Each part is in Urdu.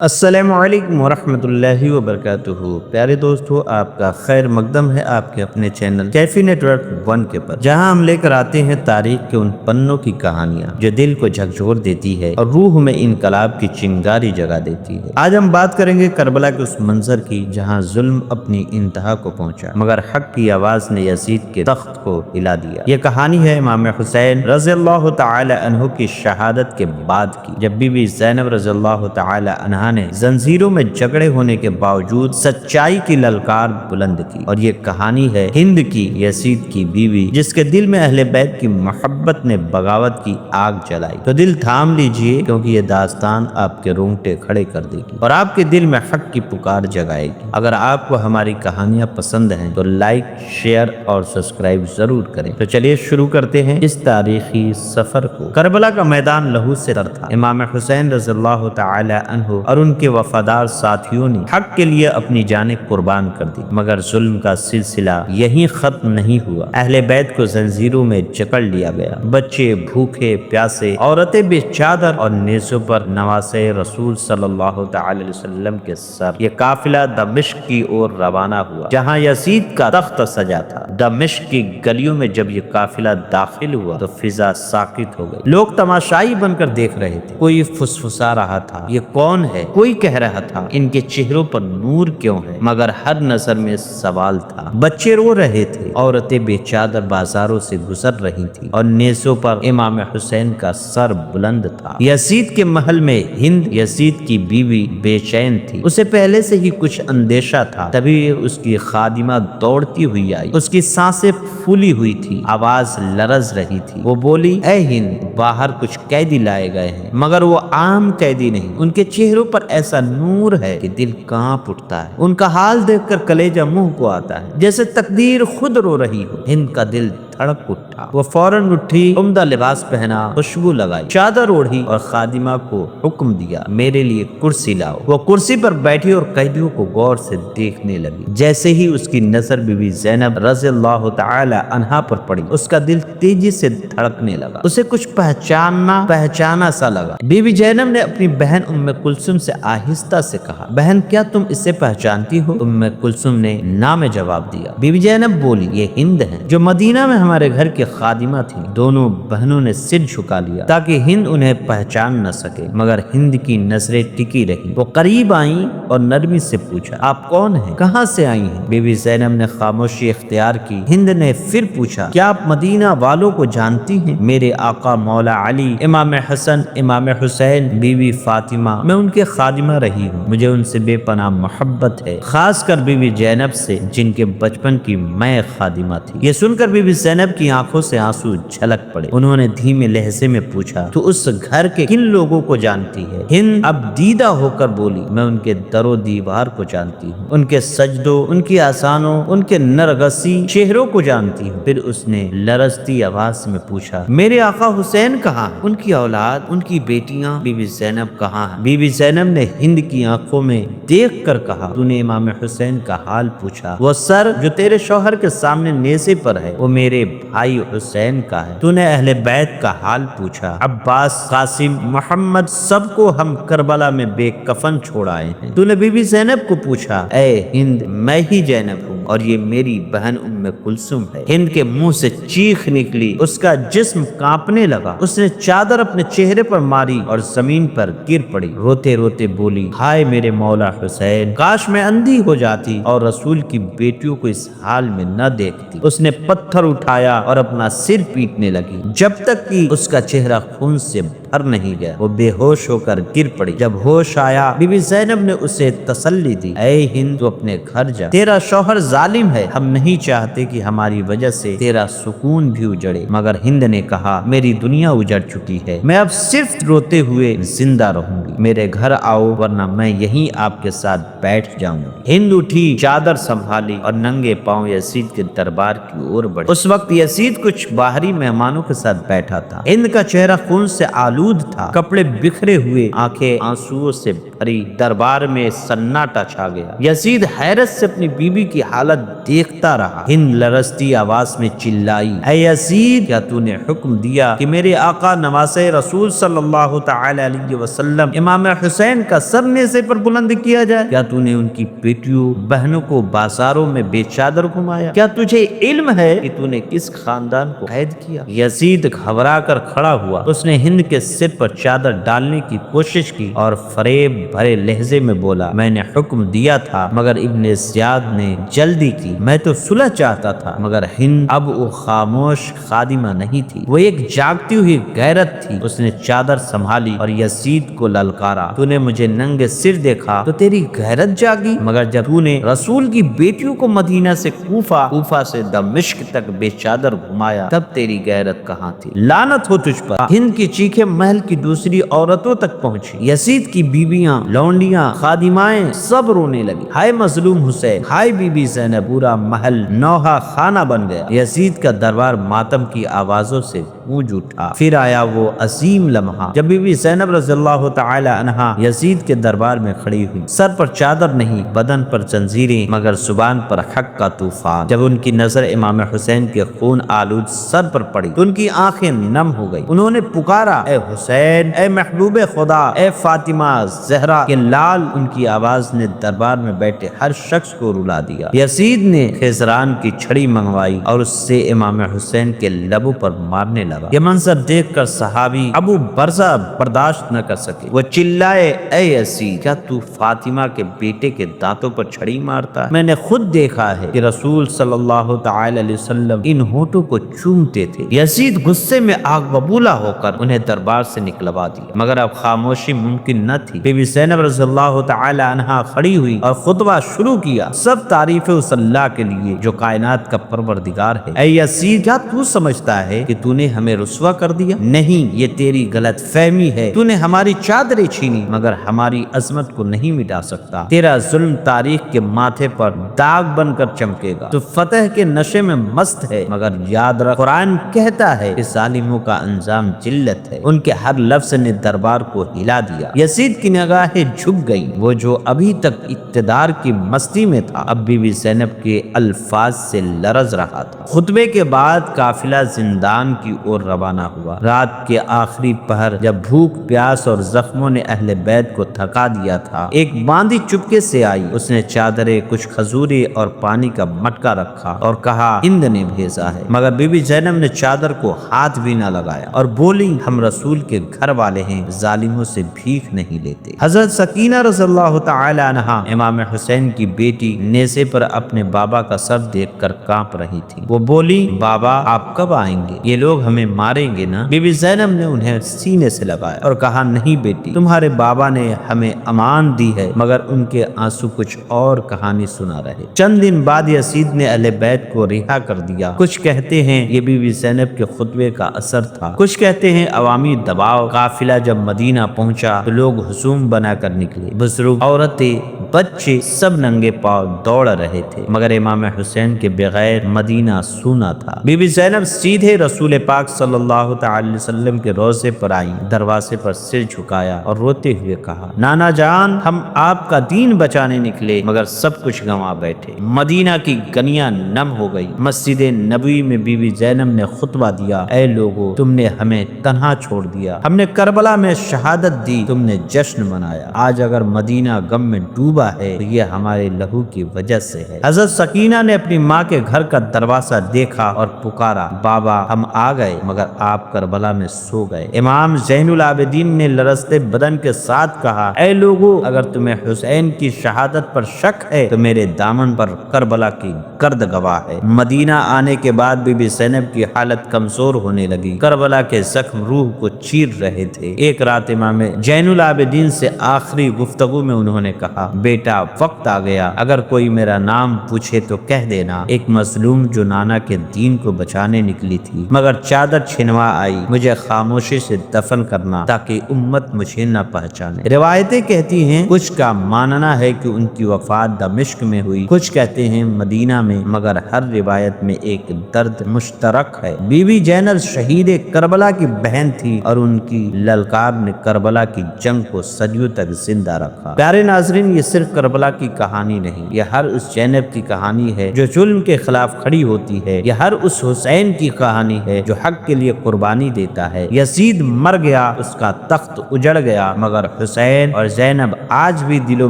السلام علیکم ورحمۃ اللہ وبرکاتہ۔ پیارے دوستو، آپ کا خیر مقدم ہے آپ کے اپنے چینل کیفی نیٹ ورک 1 کے پر، جہاں ہم لے کر آتے ہیں تاریخ کے ان پنوں کی کہانیاں جو دل کو جھکجھور دیتی ہے اور روح میں انقلاب کی چنگاری جگا دیتی ہے۔ آج ہم بات کریں گے کربلا کے اس منظر کی جہاں ظلم اپنی انتہا کو پہنچا مگر حق کی آواز نے یزید کے تخت کو ہلا دیا۔ یہ کہانی ہے امام حسین رضی اللہ تعالی عنہ کی شہادت کے بعد کی، جب بی بی زینب رضی اللہ تعالی عنہا نے زنجیروں میں جکڑے ہونے کے باوجود سچائی کی للکار بلند کی، اور یہ کہانی ہے ہند کی، یزید کی بیوی، جس کے دل میں اہل بیت کی محبت نے بغاوت کی آگ جلائی۔ تو دل تھام لیجئے، کیونکہ یہ داستان آپ کے رونگٹے کھڑے کر دے گی اور آپ کے دل میں حق کی پکار جگائے گی۔ اگر آپ کو ہماری کہانیاں پسند ہیں تو لائک، شیئر اور سبسکرائب ضرور کریں۔ تو چلیے شروع کرتے ہیں اس تاریخی سفر کو۔ کربلا کا میدان لہو سے تر تھا۔ امام حسین رضی اللہ تعالی عنہ اور ان کے وفادار ساتھیوں نے حق کے لیے اپنی جانیں قربان کر دی، مگر ظلم کا سلسلہ یہیں ختم نہیں ہوا۔ اہل بیت کو زنجیروں میں جکڑ لیا گیا، بچے بھوکے پیاسے، عورتیں بے چادر اور نیزوں پر نواسے رسول صلی اللہ تعالی علیہ وسلم کے سر۔ یہ قافلہ دمشق کی اور روانہ ہوا، جہاں یزید کا تخت سجا تھا۔ دمشق کی گلیوں میں جب یہ قافلہ داخل ہوا تو فضا ساکت ہو گئی۔ لوگ تماشائی بن کر دیکھ رہے تھے، کوئی فسفسا رہا تھا، یہ کون ہے؟ کوئی کہہ رہا تھا، ان کے چہروں پر نور کیوں ہے؟ مگر ہر نظر میں سوال تھا۔ بچے رو رہے تھے، عورتیں بے چادر بازاروں سے گزر رہی تھی اور نیزوں پر امام حسین کا سر بلند تھا۔ یزید کے محل میں ہند، یزید کی بیوی، بے چین تھی۔ اسے پہلے سے ہی کچھ اندیشہ تھا، تبھی اس کی خادمہ دوڑتی ہوئی آئی۔ اس کی سانسیں پھولی ہوئی تھی، آواز لرز رہی تھی۔ وہ بولی، اے ہند، باہر کچھ قیدی لائے گئے ہیں، مگر وہ عام قیدی نہیں۔ ان کے چہروں پر ایسا نور ہے کہ دل کانپ اٹھتا ہے۔ ان کا حال دیکھ کر کلیجہ منہ کو آتا ہے، جیسے تقدیر خود رو رہی ہو۔ ہند کا دل دھڑک اٹھا۔ وہ فوراً اٹھی، عمدہ لباس پہنا، خوشبو لگائی، چادر اوڑھی اور خادمہ کو حکم دیا، میرے لیے کرسی لاؤ۔ وہ کرسی پر بیٹھی اور قیدیوں کو غور سے دیکھنے لگی۔ جیسے ہی اس کی نظر بی بی زینب رضی اللہ تعالی عنہا پر پڑی، اس کا دل تیزی سے دھڑکنے لگا۔ اسے کچھ پہچانا سا لگا۔ بی بی زینب نے اپنی بہن ام کلثوم سے آہستہ سے کہا، بہن کیا تم اسے پہچانتی ہو؟ ام کلثوم نے نہ میں جواب دیا۔ بی بی زینب بولی، یہ ہند ہے جو مدینہ میں ہمارے گھر کی خادمہ تھی۔ دونوں بہنوں نے سر جھکا لیا تاکہ ہند انہیں پہچان نہ سکے، مگر ہند کی نظریں ٹکی رہی۔ وہ قریب آئیں اور نرمی سے پوچھا، آپ کون ہیں؟ کہاں سے آئی ہیں؟ بی بی زینب نے خاموشی اختیار کی۔ ہند نے پھر پوچھا، کیا آپ مدینہ والوں کو جانتی ہیں؟ میرے آقا مولا علی، امام حسن، امام حسین، بی بی فاطمہ، میں ان کے خادمہ رہی ہوں۔ مجھے ان سے بے پناہ محبت ہے، خاص کر بی بی زینب سے، جن کے بچپن کی میں خادمہ تھی۔ یہ سن کر بی بی زینب کی آنکھوں سے آنسو جھلک پڑے۔ انہوں نے دھیمے لہجے میں پوچھا، تو اس گھر کے کن لوگوں کو جانتی ہے؟ ہند اب دیدہ ہو کر بولی، میں ان کے در و دیوار کو جانتی ہوں، ان کے سجدوں، ان کی آسانوں، ان کے نرگسی چہروں کو جانتی ہوں۔ پھر اس نے لرزتی آواز میں پوچھا، میرے آقا حسین کہاں ہیں؟ ان کی اولاد، ان کی بیٹیاں، بی بی زینب کہاں ہیں؟ بی بی زینب نے ہند کی آنکھوں میں دیکھ کر کہا، تو نے امام حسین کا حال پوچھا؟ وہ سر جو تیرے شوہر کے سامنے نیزے پر ہے وہ میرے بھائی حسین کا ہے۔ تو نے اہل بیت کا حال پوچھا؟ عباس، قاسم، محمد، سب کو ہم کربلا میں بے کفن چھوڑ آئے ہیں۔ تو نے بی بی زینب کو پوچھا؟ اے ہند، میں ہی زینب ہوں اور یہ میری بہن ام کلثوم ہے۔ ہند کے منہ سے چیخ نکلی، اس کا جسم کانپنے لگا۔ اس نے چادر اپنے چہرے پر ماری اور زمین پر گر پڑی۔ روتے روتے بولی، ہائے میرے مولا حسین، کاش میں اندھی ہو جاتی اور رسول کی بیٹیوں کو اس حال میں نہ دیکھتی۔ اس نے پتھر اٹھایا اور اپنا سر پیٹنے لگی، جب تک کہ اس کا چہرہ خون سے بھر نہیں گیا۔ وہ بے ہوش ہو کر گر پڑی۔ جب ہوش آیا، بی بی زینب نے اسے تسلی دی، اے ہند، تو اپنے گھر جا، تیرا شوہر ظالم ہے، ہم نہیں چاہتے کہ ہماری وجہ سے تیرا سکون بھی اجڑے۔ مگر ہند نے کہا، میری دنیا اجڑ چکی ہے، میں اب صرف روتے ہوئے زندہ رہوں گی، میرے گھر آؤ ورنہ میں یہیں آپ کے ساتھ بیٹھ جاؤں گی۔ ہند اٹھی، چادر سنبھالی اور ننگے پاؤں یزید کے دربار کی اور بڑھی۔ اس وقت یزید کچھ باہری مہمانوں کے ساتھ بیٹھا تھا۔ ہند کا چہرہ خون سے آلود تھا، کپڑے بکھرے ہوئے، آنکھیں آنسوؤں سے بھری دربار میں سناٹا چھا گیا۔ یزید حیرت سے اپنی بیوی کی حالت دیکھتا رہا۔ ہند لرزتی آواز میں چلائی، اے یزید، کیا تو نے حکم دیا کہ میرے آقا نواسے رسول صلی اللہ تعالی علیہ وسلم امام حسین کا سر نیزے پر بلند کیا جائے؟ کیا تو نے ان کی بیٹیوں بہنوں کو بازاروں میں بے چادر گھمایا؟ کیا تجھے علم ہے کہ تو نے کس خاندان کو قید کیا؟ یزید گھبرا کر کھڑا ہوا۔ اس نے ہند کے سر پر چادر ڈالنے کی کوشش کی اور فریب بھرے لہجے میں بولا، میں نے حکم دیا تھا مگر ابن زیاد نے جلدی کی۔ میں تو صلح چاہتا تھا مگر ہند اب وہ خاموش خادمہ نہیں تھی، وہ ایک جاگتی ہوئی غیرت تھی۔ اس نے چادر سنبھالی اور یزید کو للکارا، تو نے مجھے ننگے سر دیکھا تو تیری غیرت جاگی، مگر جب تو نے رسول کی بیٹیوں کو مدینہ سے کوفہ سے دمشق تک بے چادر گھمایا تب تیری غیرت کہاں تھی؟ لعنت ہو تجھ پر۔ ہند کی چیخیں محل کی دوسری عورتوں تک پہنچی۔ یزید کی بیویاں، لونڈیاں، خادمائیں سب رونے لگی، ہائے مظلوم حسین، ہائے بی بی زینب۔ پورا محل نوحہ خانہ بن گیا۔ یزید کا دربار ماتم کی آوازوں سے گونج اٹھا۔ پھر آیا وہ عظیم لمحہ جب بی بی زینب رضی اللہ تعالی عنہا یزید کے دربار میں کھڑی ہوئی، سر پر چادر نہیں، بدن پر زنجیریں، مگر زبان پر حق کا طوفان۔ جب ان کی نظر امام حسین کے خون آلود سر پر پڑی تو ان کی آنکھیں نم ہو گئی۔ انہوں نے پکارا، اے حسین، اے محبوب خدا، اے فاطمہ زہرا کے لال۔ ان کی آواز نے دربار میں بیٹھے ہر شخص کو رلا دیا۔ یزید نے خیزران کی چھڑی منگوائی اور اس سے امام حسین کے لبوں پر مارنے لگا۔ یہ منظر دیکھ کر صحابی ابو برزہ برداشت نہ کر سکے، وہ چلائے، اے یزید، کیا تو فاطمہ کے بیٹے کے دانتوں پر چھڑی مارتا ہے؟ میں نے خود دیکھا ہے کہ رسول صلی اللہ تعالی علیہ وسلم ان ہونٹوں کو چومتے تھے۔ یزید غصے میں آگ ببولا ہو کر انہیں دربار سے نکلوا دیا، مگر اب خاموشی ممکن نہ تھی۔ بی بی زینب رضی اللہ تعالی عنہا کھڑی ہوئی اور خطبہ شروع کیا، سب تعریف اس اللہ کے لیے جو کائنات کا پروردگار ہے۔ اے یزید، کیا تو سمجھتا ہے کہ تو نے ہمیں رسوا کر دیا؟ نہیں، یہ تیری غلط فہمی ہے۔ تو نے ہماری چادریں چھینی مگر ہماری عظمت کو نہیں مٹا سکتا۔ تیرا ظلم تاریخ کے ماتھے پر داغ بن کر چمکے گا۔ تو فتح کے نشے میں مست ہے، مگر یاد رکھ، قرآن کہتا ہے کہ ظالموں کا انجام ذلت ہے۔ ان کے ہر لفظ نے دربار کو ہلا دیا۔ یزید کی نگاہیں جھک گئیں، وہ جو ابھی تک اقتدار کی مستی میں تھا اب بی بی زینب کے الفاظ سے لرز رہا تھا۔ خطبے کے بعد قافلہ زندان کی اور روانہ ہوا۔ رات کے آخری پہر جب بھوک، پیاس اور زخموں نے اہل بیت کو تھکا دیا تھا، ایک باندی چپکے سے آئی۔ اس نے چادریں، کچھ کھجوریں اور پانی کا مٹکا رکھا اور کہا، ہند نے بھیجا ہے۔ مگر بی بی زینب نے چادر کو ہاتھ بھی نہ لگایا اور بولی، ہم رسول کے گھر والے ہیں، ظالموں سے بھیک نہیں لیتے۔ حضرت سکینہ رضی اللہ تعالی عنہا امام حسین کی بیٹی نیزے پر اپنے بابا کا سر دیکھ کر کانپ رہی تھی۔ وہ بولی، بابا آپ کب آئیں گے؟ یہ لوگ ہمیں ماریں گے نا؟ بی بی زینب نے انہیں سینے سے لگایا اور کہا، نہیں بیٹی، تمہارے بابا نے ہمیں امان دی ہے، مگر ان کے آنسو کچھ اور کہانی سنا رہے۔ چند دن بعد یزید نے اہل بیت کو رہا کر دیا۔ کچھ کہتے ہیں یہ بی بی زینب کے خطبے کا اثر تھا، کچھ کہتے ہیں عوامی دباؤ۔ قافلہ جب مدینہ پہنچا تو لوگ ہجوم بنا کر نکلے، بزرگ، عورتیں، بچے سب ننگے پاؤں دوڑ رہے تھے، مگر امام حسین کے بغیر مدینہ سونا تھا۔ بی بی زینب سیدھے رسول پاک صلی اللہ تعالی علیہ وسلم کے روضے پر آئیں، دروازے پر سر جھکایا اور روتے ہوئے کہا، نانا جان، ہم آپ کا دین بچانے نکلے مگر سب کچھ گنوا بیٹھے۔ مدینہ کی گلیاں نم ہو گئی۔ مسجد نبوی میں بی بی زینب نے خطبہ دیا، اے لوگو، تم نے ہمیں تنہا چھوڑ دیا، ہم نے کربلا میں شہادت دی، تم نے جشن منایا، آج اگر مدینہ غم میں ڈوبا ہے تو یہ ہمارے لہو کی وجہ سے ہے۔ حضرت سکینہ نے اپنی ماں کے گھر کا دروازہ دیکھا اور پکارا، بابا ہم آ گئے مگر آپ کربلا میں سو گئے۔ امام زین العابدین نے لرزتے بدن کے ساتھ کہا، اے لوگو، اگر تمہیں حسین کی شہادت پر شک ہے تو میرے دامن پر کربلا کی گرد گواہ ہے۔ مدینہ آنے کے بعد بی بی زینب کی حالت کمزور ہونے لگی، کربلا کے زخم روح کو چیر رہے تھے۔ ایک رات امام زین العابدین سے آخری گفتگو میں انہوں نے کہا، بیٹا وقت آ گیا، اگر کوئی میرا نام پوچھے تو کہہ دینا ایک مظلوم جو نانا کے دین کو بچانے نکلی تھی، مگر چادر چھنوا آئی، مجھے خاموشی سے دفن کرنا تاکہ امت مجھے نہ پہچانے۔ روایتیں کہتی ہیں کچھ کا ماننا ہے کہ ان کی وفات دمشق میں ہوئی، کچھ کہتے ہیں مدینہ میں، مگر ہر روایت میں ایک درد مشترک ہے۔ بی بی زینب شہید کربلا کی بہن تھی اور ان کی للکار نے کربلا کی جنگ کو صدیوں تک زندہ رکھا۔ پیارے ناظرین، یہ صرف کربلا کی کہانی نہیں، یہ ہر اس زینب کی کہانی ہے جو ظلم کے خلاف کھڑی ہوتی ہے، یہ ہر اس حسین کی کہانی ہے جو حق کے لیے قربانی دیتا ہے۔ یزید مر گیا، اس کا تخت اجڑ گیا، مگر حسین اور زینب آج بھی دلوں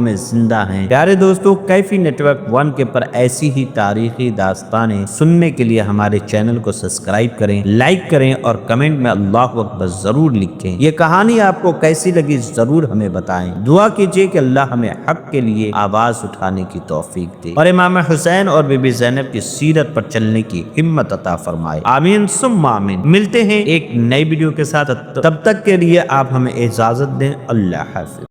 میں زندہ ہیں۔ پیارے دوستو، کیفی نیٹ ورک 1 کے پر ایسی ہی تاریخی داستانیں سننے کے لیے ہمارے چینل کو سبسکرائب کریں، لائک کریں اور کمنٹ میں اللہ اکبر ضرور لکھیں۔ یہ کہانی آپ کو کیسی لگی ضرور ہمیں بتائیں۔ دعا کیجئے کہ اللہ ہمیں حق کے لیے آواز اٹھانے کی توفیق دے اور امام حسین اور بی بی زینب کی سیرت پر چلنے کی ہمت عطا فرمائے۔ آمین ثم آمین۔ ملتے ہیں ایک نئی ویڈیو کے ساتھ، تب تک کے لیے آپ ہمیں اجازت دیں۔ اللہ حافظ۔